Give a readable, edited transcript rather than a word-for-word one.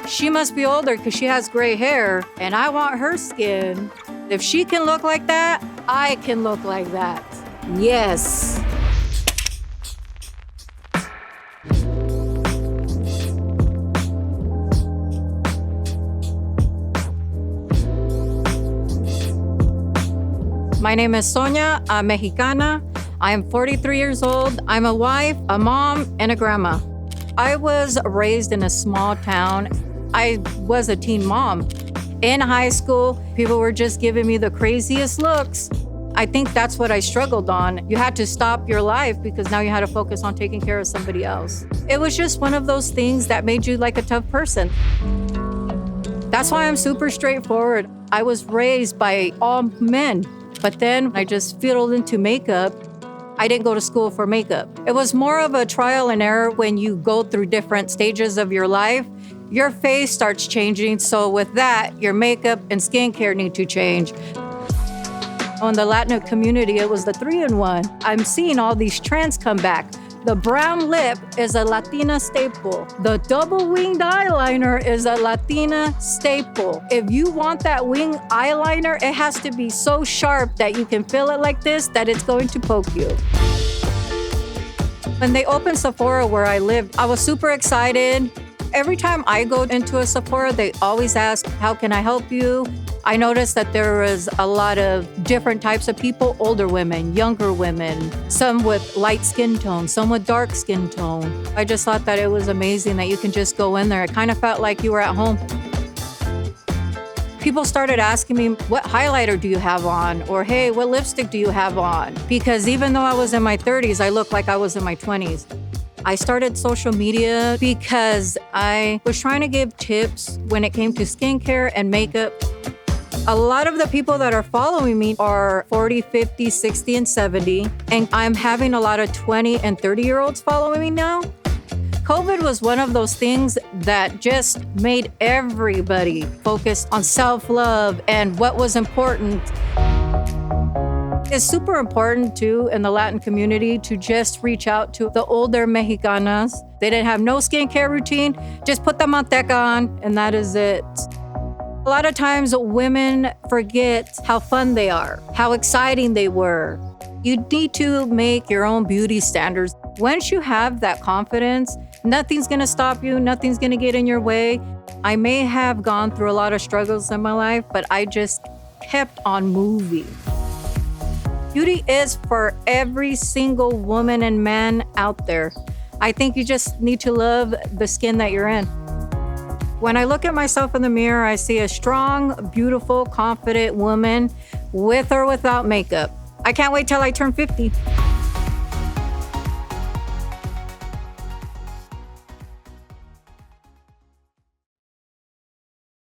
She must be older because she has gray hair, and I want her skin. If she can look like that, I can look like that. Yes. My name is Sonia. I'm Mexicana. I am 43 years old. I'm a wife, a mom, and a grandma. I was raised in a small town. I was a teen mom. In high school, people were just giving me the craziest looks. I think that's what I struggled on. You had to stop your life because now you had to focus on taking care of somebody else. It was just one of those things that made you like a tough person. That's why I'm super straightforward. I was raised by all men, but then I just fiddled into makeup. I didn't go to school for makeup. It was more of a trial and error when you go through different stages of your life. Your face starts changing, so with that, your makeup and skincare need to change. In the Latina community, it was the 3-in-1. I'm seeing all these trends come back. The brown lip is a Latina staple. The double-winged eyeliner is a Latina staple. If you want that wing eyeliner, it has to be so sharp that you can feel it like this, that it's going to poke you. When they opened Sephora where I lived, I was super excited. Every time I go into a Sephora, they always ask, how can I help you? I noticed that there was a lot of different types of people, older women, younger women, some with light skin tone, some with dark skin tone. I just thought that it was amazing that you can just go in there. It kind of felt like you were at home. People started asking me, what highlighter do you have on? Or, hey, what lipstick do you have on? Because even though I was in my 30s, I looked like I was in my 20s. I started social media because I was trying to give tips when it came to skincare and makeup. A lot of the people that are following me are 40, 50, 60, and 70, and I'm having a lot of 20 and 30-year-olds following me now. COVID was one of those things that just made everybody focus on self-love and what was important. It's super important, too, in the Latin community to just reach out to the older Mexicanas. They didn't have no skincare routine. Just put the manteca on, and that is it. A lot of times, women forget how fun they are, how exciting they were. You need to make your own beauty standards. Once you have that confidence, nothing's gonna stop you, nothing's gonna get in your way. I may have gone through a lot of struggles in my life, but I just kept on moving. Beauty is for every single woman and man out there. I think you just need to love the skin that you're in. When I look at myself in the mirror, I see a strong, beautiful, confident woman with or without makeup. I can't wait till I turn 50.